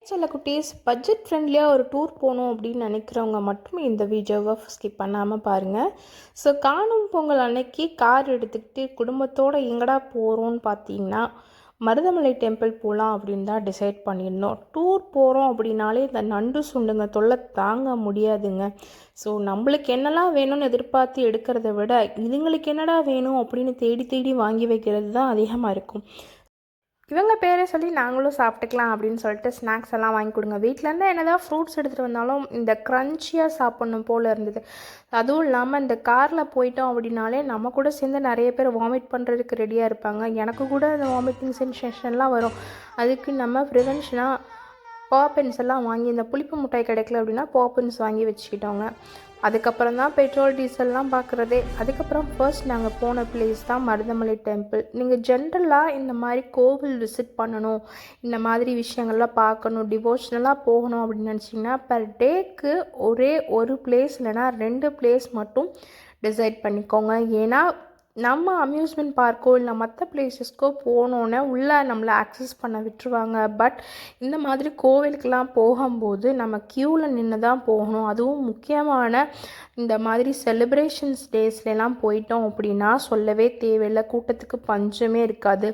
சில குட்டீஸ் பட்ஜெட் ஃப்ரெண்ட்லியாக ஒரு டூர் போகணும் அப்படின்னு நினைக்கிறவங்க மட்டுமே இந்த வீடியோவை ஸ்கிப் பண்ணாமல் பாருங்கள். ஸோ காணும் பொங்கல் அன்னைக்கு கார் எடுத்துக்கிட்டு குடும்பத்தோடு எங்கடா போகிறோன்னு பார்த்தீங்கன்னா மருதமலை டெம்பிள் போகலாம் அப்படின்னு தான் டிசைட் பண்ணியிருந்தோம். டூர் போகிறோம் அப்படின்னாலே இந்த நண்டு சுண்டுங்க தொல்லை தாங்க முடியாதுங்க. ஸோ நம்மளுக்கு என்னெல்லாம் வேணும்னு எதிர்பார்த்து எடுக்கிறத விட இதுங்களுக்கு என்னடா வேணும் அப்படின்னு தேடி தேடி வாங்கி வைக்கிறது தான் அதிகமாக இருக்கும். இவங்க பேரை சொல்லி நாங்களும் சாப்பிட்டுக்கலாம் அப்படின்னு சொல்லிட்டு ஸ்நாக்ஸ் எல்லாம் வாங்கி கொடுங்க. வீட்டிலேருந்து என்னதான் ஃப்ரூட்ஸ் எடுத்துகிட்டு வந்தாலும் இந்த க்ரன்ச்சியாக சாப்பிட்ணும் போல் இருந்தது. அதுவும் இல்லாமல் இந்த காரில் போயிட்டோம் அப்படின்னாலே நம்ம கூட சேர்ந்து நிறைய பேர் வாமிட் பண்ணுறதுக்கு ரெடியாக இருப்பாங்க. எனக்கு கூட இந்த வாமிட்டிங் சென்சேஷன்லாம் வரும். அதுக்கு நம்ம ப்ரிவென்ஷனாக பாப்பின்ஸ் எல்லாம் வாங்கி, இந்த புளிப்பு மிட்டாய் கிடைக்கல அப்படின்னா பாப்பின்ஸ் வாங்கி வச்சுக்கிட்டோங்க. அதுக்கப்புறம் தான் பெட்ரோல் டீசல்லாம் பார்க்குறதே. அதுக்கப்புறம் ஃபர்ஸ்ட் நாங்கள் போன பிளேஸ் தான் மருதமலை டெம்பிள். நீங்கள் ஜென்ரலாக இந்த மாதிரி கோவில் விசிட் பண்ணணும், இந்த மாதிரி விஷயங்கள்லாம் பார்க்கணும், டிவோஷனலாக போகணும் அப்படின்னு நினச்சிங்கன்னா பர் டேக்கு ஒரே ஒரு பிளேஸ் இல்லைனா 2 பிளேஸ் மட்டும் டிசைட் பண்ணிக்கோங்க. ஏன்னா நம்ம அம்யூஸ்மெண்ட் பார்க்கோ இல்லை மற்ற பிளேஸஸ்க்கோ போனோன்னே உள்ளே நம்மளை ஆக்சஸ் பண்ண விட்டுருவாங்க. பட் இந்த மாதிரி கோவிலுக்கெலாம் போகும்போது நம்ம க்யூவில் நின்று தான் போகணும். அதுவும் முக்கியமான இந்த மாதிரி செலிப்ரேஷன்ஸ் டேஸ்லாம் போயிட்டோம் அப்படின்னா சொல்லவே தேவையில்லை, கூட்டத்துக்கு பஞ்சமே இருக்காது.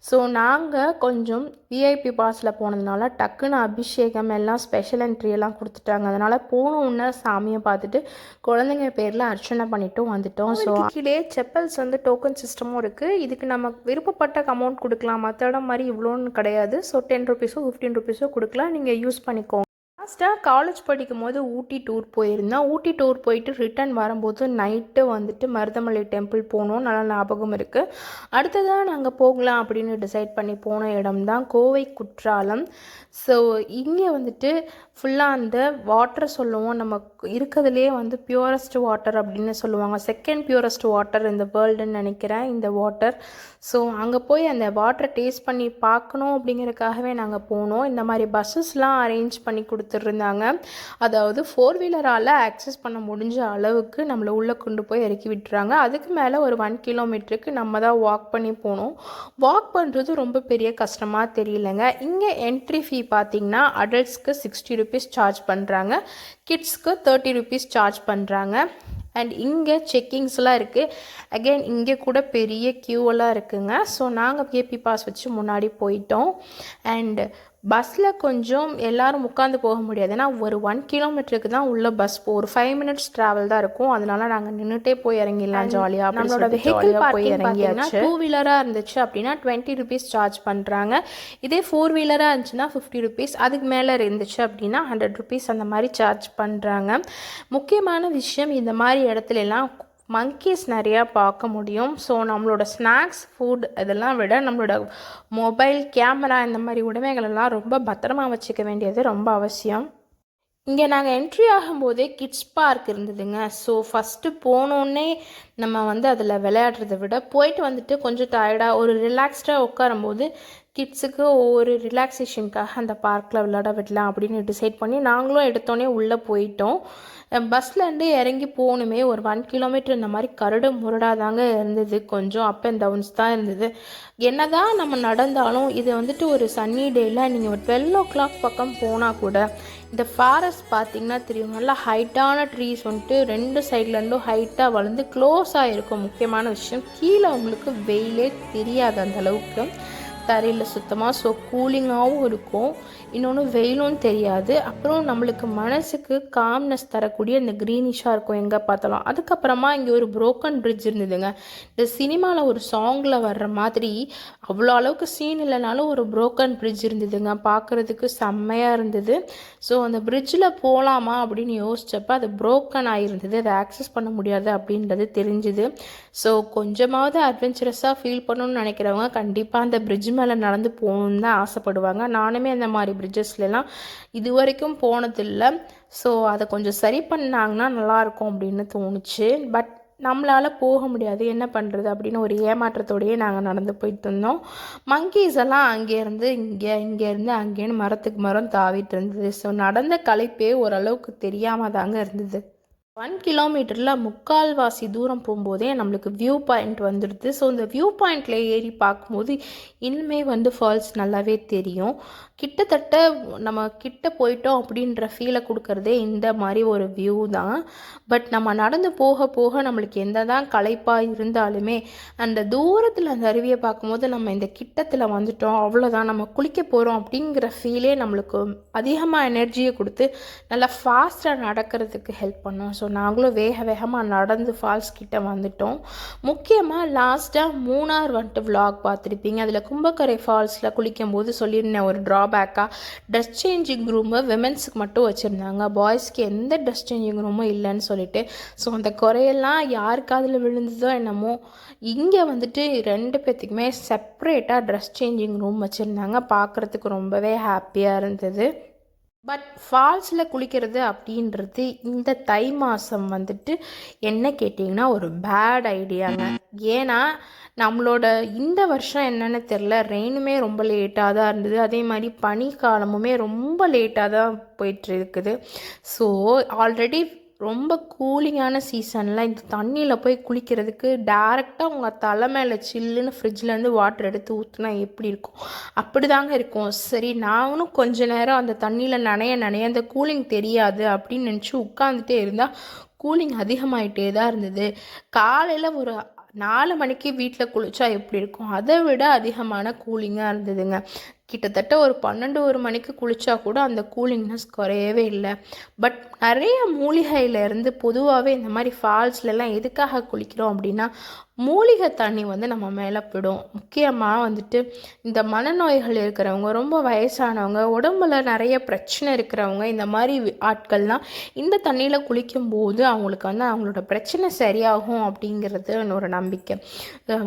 ஸோ நாங்கள் கொஞ்சம் விஐபி பாஸில் போனதுனால டக்குன்னு அபிஷேகம் எல்லாம் ஸ்பெஷல் என்ட்ரி எல்லாம் கொடுத்துட்டாங்க. அதனால் போனோன்னே சாமியை பார்த்துட்டு குழந்தைங்க பேரில் அர்ச்சனை பண்ணிட்டும் வந்துட்டோம். ஸோ கீழே செப்பல்ஸ் டோக்கன் சிஸ்டமும் இருக்குது. இதுக்கு நம்ம விருப்பப்பட்ட அமௌண்ட் கொடுக்கலாம், மற்ற இடம் மாதிரி இவ்வளோன்னு கிடையாது. ஸோ 10 ருபீஸோ 15 ருபீஸோ கொடுக்கலாம், நீங்கள் யூஸ் பண்ணிக்கோங்க. லாஸ்ட்டாக காலேஜ் படிக்கும் போது ஊட்டி டூர் போயிருந்தேன். ஊட்டி டூர் போயிட்டு ரிட்டர்ன் வரும்போது நைட்டு மருதமலை டெம்பிள் போனோம், நல்லா ஞாபகம் இருக்குது. அடுத்ததாக நாங்கள் போகலாம் அப்படின்னு டிசைட் பண்ணி போன இடம் தான் கோவை குற்றாலம். ஸோ இங்கே ஃபுல்லாக அந்த வாட்டர் சொல்லுவோம், நம்ம இருக்கிறதுலே பியூரஸ்ட் வாட்டர் அப்படின்னு சொல்லுவாங்க. செகண்ட் பியூரஸ்ட் வாட்டர் இந்த வேர்ல்டுன்னு நினைக்கிறேன் இந்த வாட்டர். ஸோ அங்கே போய் அந்த வாட்டரை டேஸ்ட் பண்ணி பார்க்கணும் அப்படிங்கிறதுக்காகவே நாங்கள் போனோம். இந்த மாதிரி பஸ்ஸஸ்லாம் அரேஞ்ச் பண்ணி கொடுத்துட்ருந்தாங்க. அதாவது 4 வீலரால் ஆக்சஸ் பண்ண முடிஞ்ச அளவுக்கு நம்மளை உள்ளே கொண்டு போய் இறக்கி விட்டுறாங்க. அதுக்கு மேலே ஒரு 1 கிலோமீட்டருக்கு நம்ம தான் வாக் பண்ணி போகணும். வாக் பண்ணுறது ரொம்ப பெரிய கஷ்டமாக தெரியலங்க. இங்கே என்ட்ரி ஃபீ பார்த்திங்கன்னா அடல்ட்ஸ்க்கு 60 ருபீஸ் சார்ஜ் பண்ணுறாங்க, கிட்ஸ்க்கு 30 ருபீஸ் சார்ஜ் பண்ணுறாங்க. அண்ட் இங்கே செக்கிங்ஸ்லாம் இருக்குது. அகெயின் இங்கே கூட பெரிய க்யூவெல்லாம் இருக்குங்க. ஸோ நாங்கள் விஐபி பாஸ் வச்சு முன்னாடி போயிட்டோம். அண்ட் பஸ்ஸில் கொஞ்சம் எல்லோரும் உட்காந்து போக முடியாது, ஏன்னா ஒரு 1 கிலோமீட்டருக்கு தான் உள்ள பஸ் ஒரு 5 மினிட்ஸ் ட்ராவல் தான் இருக்கும். அதனால நாங்கள் நின்றுட்டே போய் இறங்கிடலாம் ஜாலியாக. நம்மளோட வெஹிக்கிள் போய் இறங்கியாச்சு. 2 வீலராக இருந்துச்சு அப்படின்னா 20 ருபீஸ் சார்ஜ் பண்ணுறாங்க. இதே 4 வீலராக இருந்துச்சுன்னா 50 ருபீஸ், அதுக்கு மேலே இருந்துச்சு அப்படின்னா 100 ருபீஸ் அந்த மாதிரி சார்ஜ் பண்ணுறாங்க. முக்கியமான விஷயம், இந்த மாதிரி இடத்துலலாம் மங்கீஸ் நிறையா பார்க்க முடியும். ஸோ நம்மளோட ஸ்நாக்ஸ் ஃபுட் இதெல்லாம் விட நம்மளோட மொபைல் கேமரா இந்த மாதிரி உடைமைகளெல்லாம் ரொம்ப பத்திரமா வச்சுக்க வேண்டியது ரொம்ப அவசியம். இங்கே நாங்கள் என்ட்ரி ஆகும்போதே கிட்ஸ் பார்க் இருந்ததுங்க. ஸோ ஃபஸ்ட்டு போனோடனே நம்ம அதில் விளையாடுறத விட போயிட்டு கொஞ்சம் டயர்டாக ஒரு ரிலாக்ஸ்டாக உட்காரும்போது கிட்ஸுக்கு ஒவ்வொரு ரிலாக்ஸேஷனுக்காக அந்த பார்க்கில் விளையாட விடலாம் அப்படின்னு டிசைட் பண்ணி நாங்களும் எடுத்தோடனே உள்ளே போயிட்டோம். பஸ்லேருந்து இறங்கி போகணுமே ஒரு 1 கிலோமீட்டர் இந்த மாதிரி கரடு முரடாதாங்க இருந்தது. கொஞ்சம் அப் அண்ட் டவுன்ஸ் தான் இருந்தது. என்ன தான் நம்ம நடந்தாலும் இது ஒரு சன்னி டேயில் நீங்கள் ஒரு 12 o'clock பக்கம் போனால் கூட இந்த ஃபாரஸ்ட் பார்த்திங்கன்னா தெரியும், நல்லா ஹைட்டான ட்ரீஸ் 2 சைட்லேருந்தும் ஹைட்டாக வளர்ந்து க்ளோஸாக இருக்கும். முக்கியமான விஷயம், கீழே உங்களுக்கு வெயிலே தெரியாது அந்த அளவுக்கு, தரையில் சுத்தமாக. ஸோ கூலிங்காகவும் இருக்கும், இன்னொன்று வெயிலும் தெரியாது. அப்புறம் நம்மளுக்கு மனசுக்கு காம்னஸ் தரக்கூடிய இந்த க்ரீனிஷாக இருக்கும் எங்கே பார்த்தாலும். அதுக்கப்புறமா இங்கே ஒரு புரோக்கன் பிரிட்ஜ் இருந்ததுங்க. இந்த சினிமாவில் ஒரு சாங்கில் வர்ற மாதிரி அவ்வளோ அளவுக்கு சீன் இல்லைனாலும் ஒரு புரோக்கன் பிரிட்ஜ் இருந்ததுங்க. பார்க்குறதுக்கு செம்மையாக இருந்தது. ஸோ அந்த பிரிட்ஜில் போகலாமா அப்படின்னு யோசித்தப்போ அது புரோக்கன் ஆகிருந்தது, அதை ஆக்சஸ் பண்ண முடியாது அப்படின்றது தெரிஞ்சுது. ஸோ கொஞ்சமாவது அட்வென்ச்சரஸாக ஃபீல் பண்ணணும்னு நினைக்கிறவங்க கண்டிப்பாக அந்த பிரிட்ஜ் மேலே நடந்து போகணுன்னு தான் ஆசைப்படுவாங்க. நானுமே அந்த மாதிரி பிரிட்ஜஸ்லாம் இது வரைக்கும் போனதில்லை. ஸோ அதை கொஞ்சம் சரி பண்ணாங்கன்னா நல்லாயிருக்கும் அப்படின்னு தோணுச்சு. பட் நம்மளால் போக முடியாது, என்ன பண்ணுறது அப்படின்னு ஒரு ஏமாற்றத்தோடையே நாங்கள் நடந்து போயிட்டு இருந்தோம். மங்கீஸ் எல்லாம் அங்கேருந்து இங்கேருந்து அங்கேன்னு மரத்துக்கு மரம் தாவிட்டு இருந்தது. ஸோ நடந்த களைப்பே ஓரளவுக்கு தெரியாமல் தாங்க இருந்தது. 1 கிலோமீட்டரில் 3/4 தூரம் போகும்போதே நம்மளுக்கு வியூ பாயிண்ட் வந்துடுது. ஸோ இந்த வியூ பாயிண்டில் ஏறி பார்க்கும்போது இன்னுமே ஃபால்ஸ் நல்லாவே தெரியும். கிட்டத்தட்ட நம்ம கிட்ட போயிட்டோம் அப்படின்ற ஃபீலை கொடுக்கறதே இந்த மாதிரி ஒரு வியூ தான். பட் நம்ம நடந்து போக போக நம்மளுக்கு எந்த தான் களைப்பாக இருந்தாலுமே அந்த தூரத்தில் அந்த அருவியை பார்க்கும்போது நம்ம இந்த கிட்டத்தில் வந்துட்டோம், அவ்வளோதான், நம்ம குளிக்க போகிறோம் அப்படிங்கிற ஃபீலே நம்மளுக்கு அதிகமாக எனர்ஜியை கொடுத்து நல்லா ஃபாஸ்ட்டாக நடக்கிறதுக்கு ஹெல்ப் பண்ணோம். ஸோ நாங்களும் வேக வேகமாக நடந்து ஃபால்ஸ் கிட்ட வந்துட்டோம். முக்கியமாக லாஸ்ட்டாக மூணார் வந்துட்டு விலாக் பார்த்துருப்பீங்க. அதில் கும்பக்கரை ஃபால்ஸில் குளிக்கும்போது சொல்லியிருந்தேன் ஒரு ட்ராபேக்காக ட்ரெஸ் சேஞ்சிங் ரூமு விமென்ஸுக்கு மட்டும் வச்சுருந்தாங்க, பாய்ஸ்க்கு எந்த ட்ரெஸ் சேஞ்சிங் ரூமும் இல்லைன்னு சொல்லிட்டு. ஸோ அந்த குறையெல்லாம் யாருக்கு அதில் விழுந்ததோ என்னமோ, இங்கே வந்துட்டு 2 பேர்த்துக்குமே செப்ரேட்டாக ட்ரெஸ் சேஞ்சிங் ரூம் வச்சுருந்தாங்க. பார்க்குறதுக்கு ரொம்பவே ஹாப்பியாக இருந்தது. பட் ஃபால்ஸில் குளிக்கிறது அப்படின்றது இந்த தை மாதம் வந்துட்டு என்ன கேட்டிங்கன்னா ஒரு பேட் ஐடியாங்க. ஏன்னா நம்மளோட இந்த வருஷம் என்னென்னு தெரில, ரெயினுமே ரொம்ப லேட்டாக தான் இருந்தது, அதே மாதிரி பனிக்காலமுமே ரொம்ப லேட்டாக தான் போயிட்டு இருக்குது. ஸோ ஆல்ரெடி ரொம்ப கூலிங்கான சீசனில் இந்த தண்ணியில் போய் குளிக்கிறதுக்கு டேரெக்டாக உங்கள் தலை மேலே சில்லுன்னு ஃப்ரிட்ஜ்லேருந்து வாட்டர் எடுத்து ஊற்றுனா எப்படி இருக்கும், அப்படி தாங்க இருக்கும். சரி நானும் கொஞ்ச நேரம் அந்த தண்ணியில் நனைய அந்த கூலிங் தெரியாது அப்படின்னு நினச்சி உட்காந்துட்டே இருந்தால் கூலிங் அதிகமாகிட்டே தான் இருந்தது. காலையில் ஒரு 4 மணிக்கு வீட்டில் குளித்தா எப்படி இருக்கும், அதை விட அதிகமான கூலிங்காக இருந்ததுங்க. கிட்டத்தட்ட ஒரு 12-1 மணிக்கு குளித்தா கூட அந்த கூலிங்னஸ் குறையவே இல்லை. பட் நிறைய மூலிகையிலேருந்து பொதுவாகவே இந்த மாதிரி ஃபால்ஸ்லலாம் எதுக்காக குளிக்கிறோம் அப்படின்னா மூலிகை தண்ணி வந்து நம்ம மேலே விடும். முக்கியமாக வந்துட்டு இந்த மனநோய்கள் இருக்கிறவங்க, ரொம்ப வயசானவங்க, உடம்புல நிறைய பிரச்சனை இருக்கிறவங்க, இந்த மாதிரி ஆட்கள்லாம் இந்த தண்ணியில் குளிக்கும்போது அவங்களுக்கு வந்து அவங்களோட பிரச்சனை சரியாகும் அப்படிங்கிறது ஒரு நம்பிக்கை.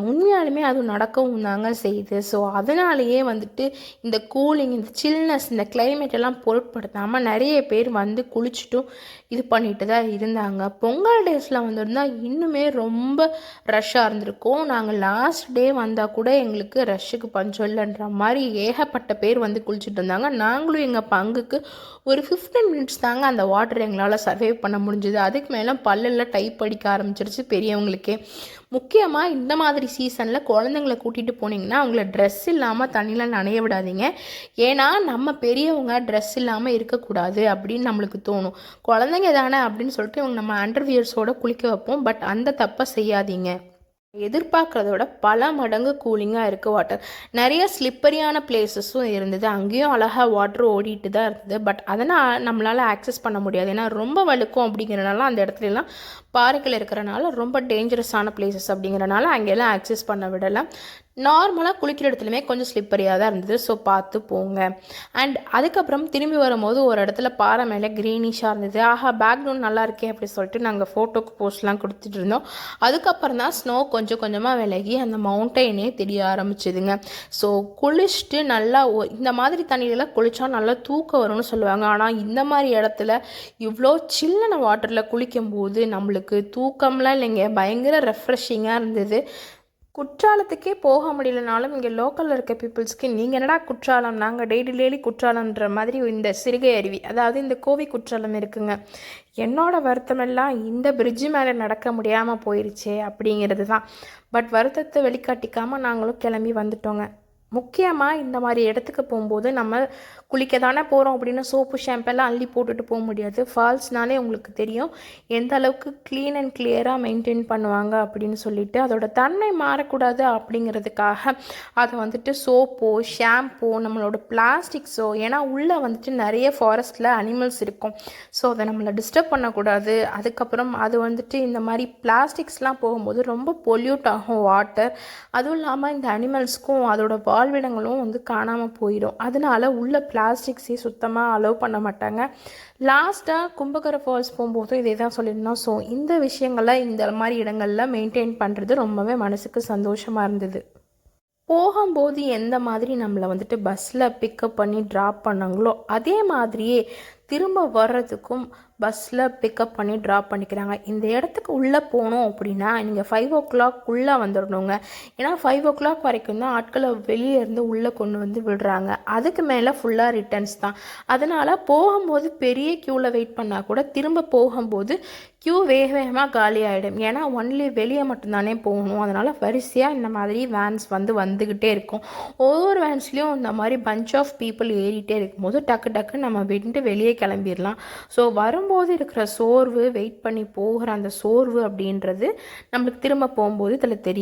உண்மையாலுமே அது நடக்கவும் தாங்க செய்யுது. ஸோ அதனாலேயே வந்துட்டு இந்த கூலிங், இந்த சில்னஸ், இந்த கிளைமேட் எல்லாம் பொருட்படுத்தாமல் நிறைய பேர் வந்து குளிச்சுட்டும் இது பண்ணிட்டு தான் இருந்தாங்க. பொங்கல் டேஸில் வந்திருந்தால் இன்னுமே ரொம்ப ரஷ்ஷாக இருந்திருக்கும். நாங்கள் லாஸ்ட் டே வந்தால் கூட எங்களுக்கு ரஷ்ஷுக்கு பஞ்சம் இல்லைன்ற மாதிரி ஏகப்பட்ட பேர் வந்து குளிச்சுட்டு இருந்தாங்க. நாங்களும் எங்கள் பங்குக்கு ஒரு 15 மினிட்ஸ் தாங்க அந்த வாட்டர் எங்களால் சர்வே பண்ண முடிஞ்சுது. அதுக்கு மேலே பல்லில் டைப் அடிக்க ஆரம்பிச்சிருச்சு பெரியவங்களுக்கே. முக்கியமாக இந்த மாதிரி சீசனில் குழந்தைங்களை கூட்டிகிட்டு போனீங்கன்னா அவங்கள ட்ரெஸ் இல்லாமல் தண்ணியில் நனைய விடாதீங்க. ஏன்னா நம்ம பெரியவங்க ட்ரெஸ் இல்லாமல் இருக்கக்கூடாது அப்படின்னு நம்மளுக்கு தோணும். குழந்தைங்க தானே அப்படின்னு சொல்லிட்டு இவங்க நம்ம அண்டர்வியர்ஸோடு குளிக்க வைப்போம். பட் அந்த தப்பை செய்யாதீங்க. எதிர்பார்க்குறதோட பல மடங்கு கூலிங்காக இருக்குது வாட்டர். நிறைய ஸ்லிப்பரியான பிளேஸஸும் இருந்தது, அங்கேயும் அழகாக வாட்டர் ஓடிட்டு தான் இருந்தது. பட் அதனால் நம்மளால் ஆக்சஸ் பண்ண முடியாது, ஏன்னா ரொம்ப வழுக்கும் அப்படிங்கிறனால அந்த இடத்துலலாம் பாறைகள் இருக்கிறனால ரொம்ப டேஞ்சரஸான பிளேசஸ் அப்படிங்கிறனால அங்கெல்லாம் ஆக்சஸ் பண்ண விடலை. நார்மலாக குளிக்கிற இடத்துலையுமே கொஞ்சம் ஸ்லிப்பரியாக தான் இருந்தது. ஸோ பார்த்து போங்க. அண்ட் அதுக்கப்புறம் திரும்பி வரும்போது ஒரு இடத்துல பாறை மேலே க்ரீனிஷாக இருந்தது. ஆஹா பேக்ரவுண்ட் நல்லா இருக்கே அப்படி சொல்லிட்டு நாங்கள் ஃபோட்டோக்கு போஸ்ட்லாம் கொடுத்துட்டு இருந்தோம். அதுக்கப்புறம் தான் ஸ்னோ கொஞ்சம் கொஞ்சமாக விலகி அந்த மவுண்டெயினே தெரிய ஆரம்பிச்சுதுங்க. ஸோ குளிச்சுட்டு நல்லா இந்த மாதிரி தண்ணியிலலாம் குளித்தா நல்லா தூக்கம் வரும்னு சொல்லுவாங்க. ஆனால் இந்த மாதிரி இடத்துல இவ்வளோ சில்லுன வாட்டரில் குளிக்கும்போது நம்மளுக்கு தூக்கம்லாம் இல்லைங்க, பயங்கர ரெஃப்ரெஷிங்காக இருந்தது. குற்றாலத்துக்கே போக முடியலனாலும் இங்கே லோக்கலில் இருக்க பீப்புள்ஸ்க்கு நீங்கள் என்னடா குற்றாலம், நாங்கள் டெய்லி குற்றாலன்ற மாதிரி இந்த சிறுகை அருவி, அதாவது இந்த கோவை குற்றாலம் இருக்குங்க. என்னோட வருத்தமெல்லாம் இந்த பிரிட்ஜு மேலே நடக்க முடியாமல் போயிடுச்சே அப்படிங்கிறது தான். பட் வருத்தத்தை வெளிக்காட்டிக்காமல் நாங்களும் கிளம்பி வந்துட்டோங்க. முக்கியமாக இந்த மாதிரி இடத்துக்கு போகும்போது நம்ம குளிக்க தானே போகிறோம் அப்படின்னு சோப்பு ஷாம்பெல்லாம் அள்ளி போட்டுட்டு போக முடியாது. ஃபால்ஸ்னாலே உங்களுக்கு தெரியும் எந்த அளவுக்கு க்ளீன் அண்ட் கிளியராக மெயின்டைன் பண்ணுவாங்க அப்படின்னு சொல்லிட்டு. அதோட தன்மை மாறக்கூடாது அப்படிங்கிறதுக்காக அதை வந்துட்டு சோப்போ ஷாம்போ நம்மளோட பிளாஸ்டிக்ஸோ, ஏன்னா உள்ளே வந்துட்டு நிறைய ஃபாரஸ்ட்டில் அனிமல்ஸ் இருக்கும், ஸோ அதை நம்மளை டிஸ்டர்ப் பண்ணக்கூடாது. அதுக்கப்புறம் அது வந்துட்டு இந்த மாதிரி பிளாஸ்டிக்ஸ்லாம் போகும்போது ரொம்ப பொல்யூட் ஆகும் வாட்டர். அதுவும் இல்லாமல் இந்த அனிமல்ஸ்க்கும் அதோட வாழ்விடங்களும் வந்து காணாமல் போயிடும். அதனால உள்ள பிளாஸ்டிக்ஸே சுத்தமாக அலோவ் பண்ண மாட்டாங்க. லாஸ்ட்டாக கும்பகரை ஃபால்ஸ் போகும்போதும் இதே தான் சொல்லியிருந்தோம். ஸோ இந்த விஷயங்களை இந்த மாதிரி இடங்களில் மெயின்டைன் பண்ணுறது ரொம்பவே மனசுக்கு சந்தோஷமாக இருந்தது. போகும்போது எந்த மாதிரி நம்மளை வந்துட்டு பஸ்ஸில் பிக்கப் பண்ணி ட்ராப் பண்ணாங்களோ அதே மாதிரியே திரும்ப வர்றதுக்கும் பஸ்ஸில் பிக்கப் பண்ணி ட்ராப் பண்ணிக்கிறாங்க. இந்த இடத்துக்கு உள்ளே போகணும் அப்படின்னா நீங்கள் 5 o'clock வந்துடணுங்க. ஏன்னா 5 o'clock வரைக்கும் தான் ஆட்களை வெளியே இருந்து உள்ளே கொண்டு வந்து விடுறாங்க. அதுக்கு மேலே ஃபுல்லாக ரிட்டர்ன்ஸ் தான். அதனால் போகும்போது பெரிய க்யூவில் வெயிட் பண்ணால் கூட திரும்ப போகும்போது க்யூ வேக வேகமாக காலி ஆகிடும். ஏன்னா ஒன்லி வெளியே மட்டும்தானே போகணும். அதனால் வரிசையாக இந்த மாதிரி வேன்ஸ் வந்துக்கிட்டே இருக்கும். ஒவ்வொரு வேன்ஸ்லேயும் இந்த மாதிரி பஞ்ச் ஆஃப் பீப்புள் ஏறிட்டே இருக்கும்போது டக்கு நம்ம விட்டு வெளியே கிளம்பிடலாம். ஸோ வரும்போது இருக்கிற சோர்வு, வெயிட் பண்ணி போகிற அந்த சோர்வு அப்படின்றது நம்மளுக்கு திரும்ப போகும்போது இதில் தெரியல.